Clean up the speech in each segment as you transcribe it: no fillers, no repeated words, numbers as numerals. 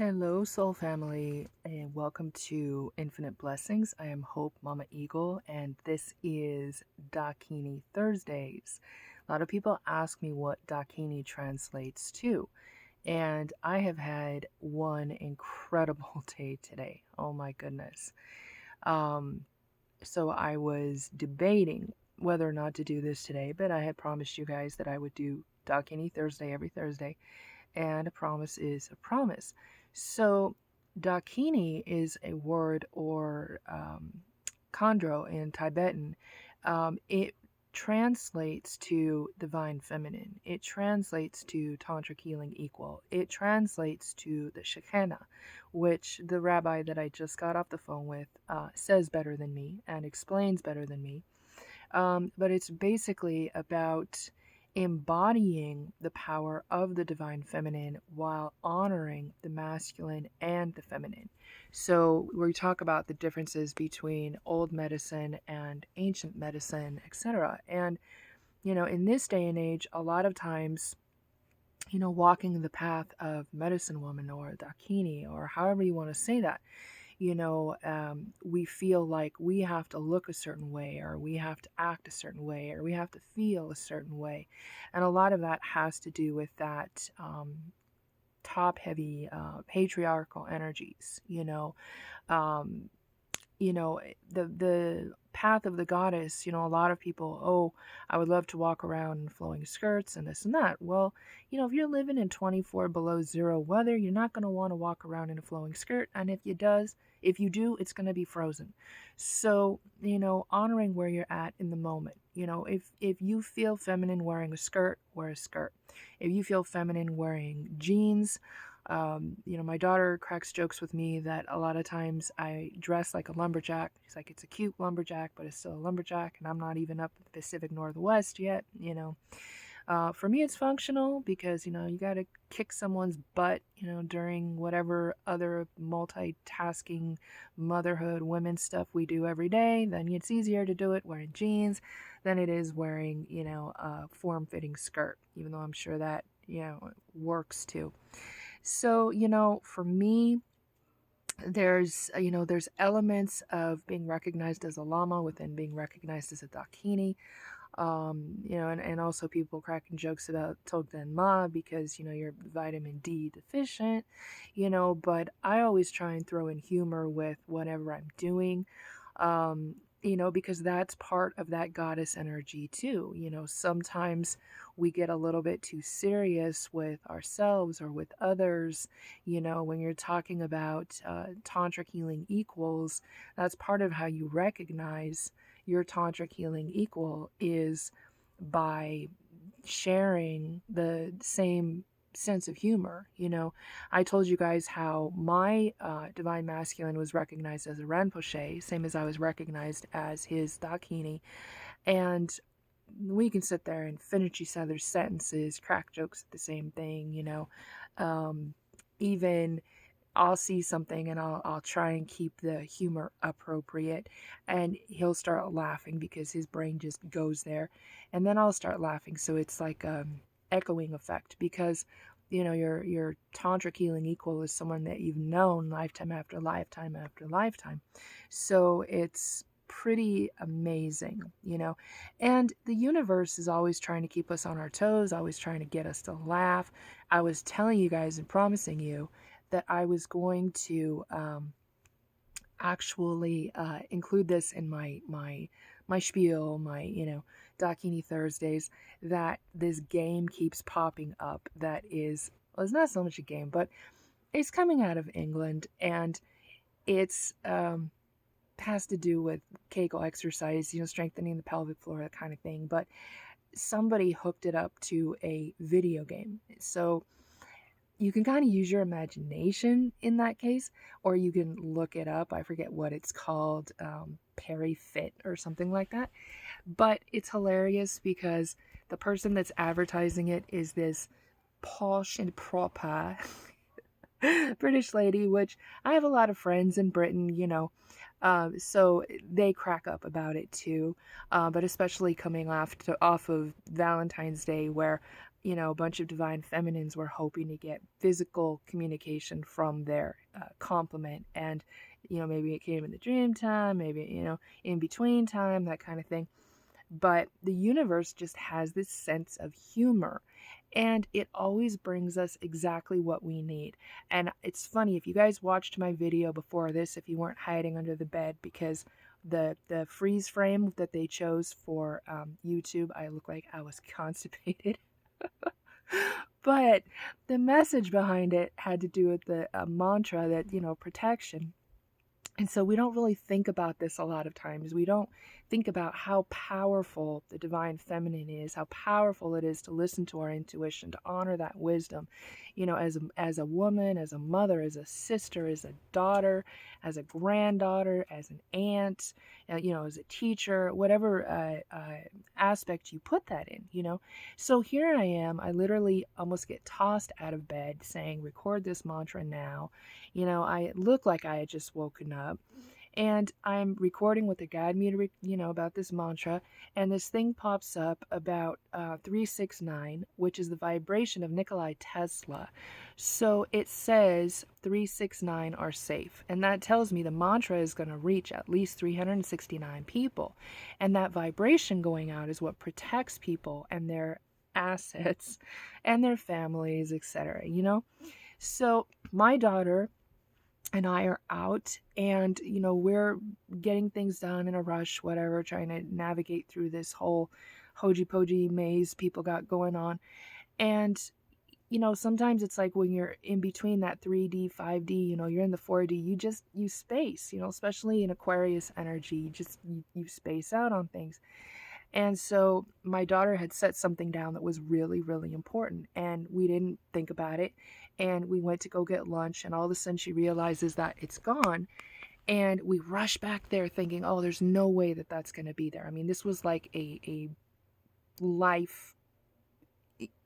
Hello, soul family, and welcome to Infinite Blessings. I am Hope Mama Eagle, and this is Dakini Thursdays. A lot of people ask me what Dakini translates to, and I have had one incredible day today. Oh my goodness. Um, so I was debating whether or not to do this today, but I had promised you guys that I would do Dakini Thursday every Thursday, and a promise is a promise. So, Dakini is a word or chondro in Tibetan. It translates to divine feminine. It translates to tantric healing equal. It translates to the Shekinah, which the rabbi that I just got off the phone with says better than me and explains better than me. But it's basically about embodying the power of the divine feminine while honoring the masculine and the feminine. So we talk about the differences between old medicine and ancient medicine, etc. And, in this day and age, a lot of times, walking the path of medicine woman or Dakini or however you want to say that, we feel like we have to look a certain way, or we have to act a certain way, or we have to feel a certain way. And a lot of that has to do with that top heavy patriarchal energies, um, the path of the goddess. A lot of people, oh, I would love to walk around in flowing skirts and this and that. Well, if you're living in 24 below zero weather, you're not going to want to walk around in a flowing skirt, and if you do, it's going to be frozen. So, honoring where you're at in the moment. If you feel feminine wearing a skirt, wear a skirt. If you feel feminine wearing jeans, my daughter cracks jokes with me that a lot of times I dress like a lumberjack. She's like, it's a cute lumberjack, but it's still a lumberjack, and I'm not even up in the Pacific Northwest yet. For me, it's functional because, you got to kick someone's butt, during whatever other multitasking motherhood women stuff we do every day. Then it's easier to do it wearing jeans than it is wearing, a form-fitting skirt, even though I'm sure that, works too. So, for me, there's elements of being recognized as a lama within being recognized as a dakini. And also people cracking jokes about Togden Ma because, you're vitamin D deficient, but I always try and throw in humor with whatever I'm doing. Because that's part of that goddess energy too. Sometimes we get a little bit too serious with ourselves or with others. When you're talking about tantric healing equals, that's part of how you recognize your tantric healing equal is by sharing the same sense of humor. I told you guys how my divine masculine was recognized as a Rinpoche, same as I was recognized as his Dakini, and we can sit there and finish each other's sentences, crack jokes at the same thing. Even I'll see something and I'll try and keep the humor appropriate, and he'll start laughing because his brain just goes there, and then I'll start laughing. So it's like echoing effect because your tantric healing equal is someone that you've known lifetime after lifetime after lifetime. So it's pretty amazing, and the universe is always trying to keep us on our toes, always trying to get us to laugh. I was telling you guys and promising you that I was going to actually include this in my spiel, my Dakini Thursdays, that this game keeps popping up. That is, well, it's not so much a game, but it's coming out of England, and it's has to do with Kegel exercise, strengthening the pelvic floor, that kind of thing. But somebody hooked it up to a video game, so you can kind of use your imagination in that case, or you can look it up. I forget what it's called, Perry Fit or something like that. But it's hilarious because the person that's advertising it is this posh and proper British lady, which I have a lot of friends in Britain, so they crack up about it too. But especially coming off of Valentine's Day, where a bunch of divine feminines were hoping to get physical communication from their complement. And, maybe it came in the dream time, maybe, in between time, that kind of thing. But the universe just has this sense of humor, and it always brings us exactly what we need. And it's funny, if you guys watched my video before this, if you weren't hiding under the bed, because the freeze frame that they chose for YouTube, I look like I was constipated. But the message behind it had to do with the mantra that, protection. And so we don't really think about this a lot of times. We don't think about how powerful the divine feminine is, how powerful it is to listen to our intuition, to honor that wisdom, as a woman, as a mother, as a sister, as a daughter, as a granddaughter, as an aunt, as a teacher, whatever aspect you put that in. So here I am. I literally almost get tossed out of bed saying, record this mantra now. I look like I had just woken up, and I'm recording with the guide me to, about this mantra, and this thing pops up about 369, which is the vibration of Nikola Tesla. So it says 369 are safe, and that tells me the mantra is going to reach at least 369 people, and that vibration going out is what protects people and their assets and their families, etc. So my daughter and I are out, and we're getting things done in a rush, whatever, trying to navigate through this whole hojy pojy maze people got going on. And sometimes it's like when you're in between that 3D 5D, you're in the 4D, you space, especially in Aquarius energy, you space out on things. And so my daughter had set something down that was really, really important, and we didn't think about it. And we went to go get lunch, and all of a sudden she realizes that it's gone. And we rush back there thinking, oh, there's no way that that's going to be there. I mean, this was like a life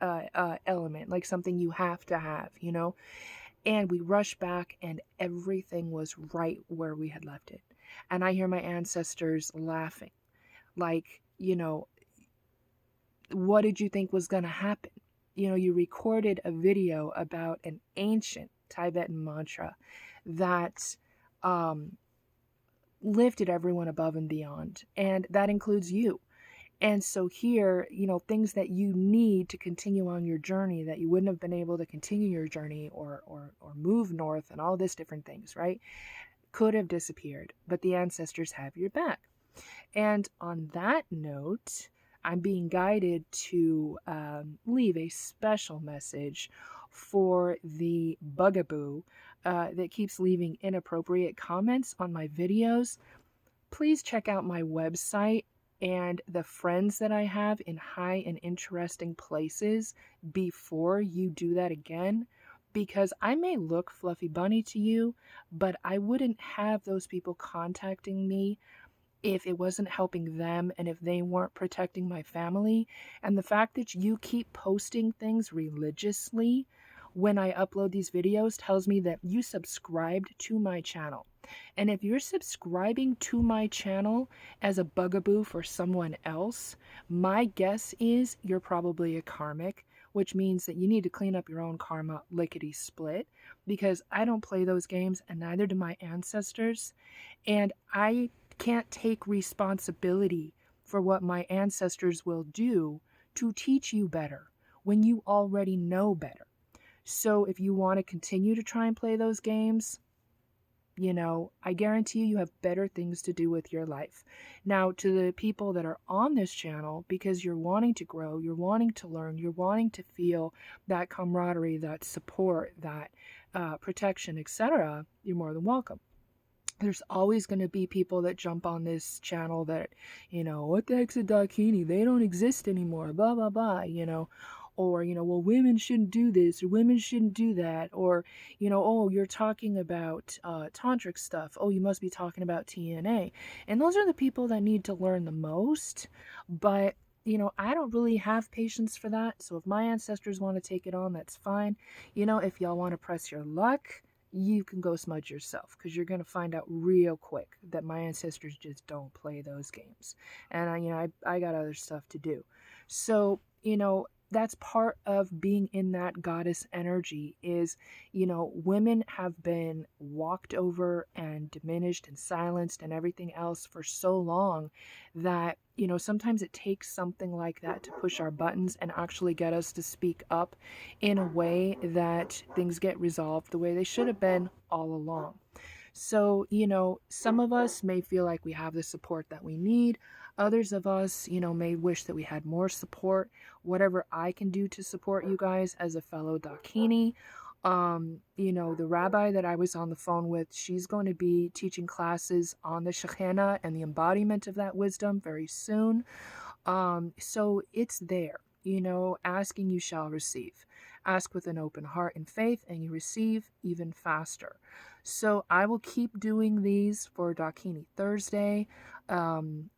element, like something you have to have. And we rush back, and everything was right where we had left it. And I hear my ancestors laughing, like, what did you think was going to happen? You recorded a video about an ancient Tibetan mantra that lifted everyone above and beyond, and that includes you. And so here, things that you need to continue on your journey that you wouldn't have been able to continue your journey or move north and all this different things, right, could have disappeared, but the ancestors have your back. And on that note, I'm being guided to leave a special message for the bugaboo that keeps leaving inappropriate comments on my videos. Please check out my website and the friends that I have in high and interesting places before you do that again. Because I may look fluffy bunny to you, but I wouldn't have those people contacting me if it wasn't helping them and if they weren't protecting my family. And the fact that you keep posting things religiously when I upload these videos tells me that you subscribed to my channel. And if you're subscribing to my channel as a bugaboo for someone else, my guess is you're probably a karmic, which means that you need to clean up your own karma lickety split, because I don't play those games and neither do my ancestors. And I can't take responsibility for what my ancestors will do to teach you better when you already know better. So if you want to continue to try and play those games, I guarantee you have better things to do with your life. Now, to the people that are on this channel, because you're wanting to grow, you're wanting to learn, you're wanting to feel that camaraderie, that support, that protection, etc., you're more than welcome. There's always going to be people that jump on this channel that, what the heck's a Dakini? They don't exist anymore, blah, blah, blah, or, well, women shouldn't do this, or women shouldn't do that, or, oh, you're talking about tantric stuff. Oh, you must be talking about TNA. And those are the people that need to learn the most. But, I don't really have patience for that. So if my ancestors want to take it on, that's fine. If y'all want to press your luck, you can go smudge yourself, because you're going to find out real quick that my ancestors just don't play those games. And I got other stuff to do. So, that's part of being in that goddess energy is, women have been walked over and diminished and silenced and everything else for so long that, sometimes it takes something like that to push our buttons and actually get us to speak up in a way that things get resolved the way they should have been all along. So, some of us may feel like we have the support that we need. Others of us, may wish that we had more support. Whatever I can do to support you guys as a fellow Dakini. The rabbi that I was on the phone with, she's going to be teaching classes on the Shekinah and the embodiment of that wisdom very soon. So it's there, asking you shall receive. Ask with an open heart and faith, and you receive even faster. So I will keep doing these for Dakini Thursday. I'm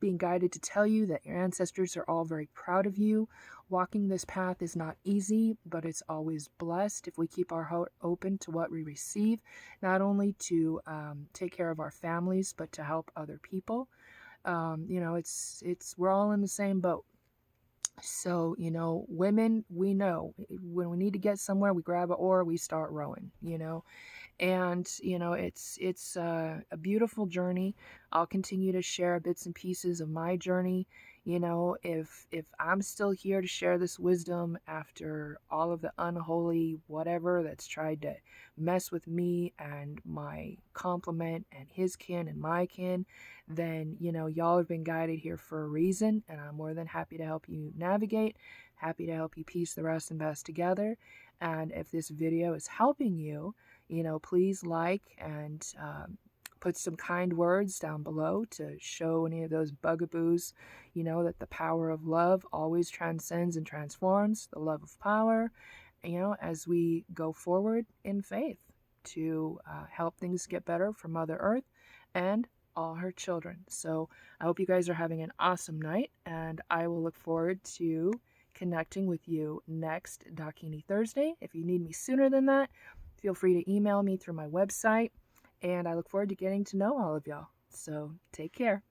being guided to tell you that your ancestors are all very proud of you. Walking this path is not easy, but it's always blessed if we keep our heart open to what we receive, not only to take care of our families, but to help other people. We're all in the same boat. So, women, we know when we need to get somewhere, we grab an oar, we start rowing, and it's a beautiful journey. I'll continue to share bits and pieces of my journey. If I'm still here to share this wisdom after all of the unholy whatever that's tried to mess with me and my complement and his kin and my kin, then y'all have been guided here for a reason, and I'm more than happy to help you navigate, happy to help you piece the rest and best together. And if this video is helping you, please like and put some kind words down below to show any of those bugaboos, that the power of love always transcends and transforms, the love of power, as we go forward in faith to help things get better for Mother Earth and all her children. So I hope you guys are having an awesome night, and I will look forward to connecting with you next Dakini Thursday. If you need me sooner than that, feel free to email me through my website, and I look forward to getting to know all of y'all. So take care.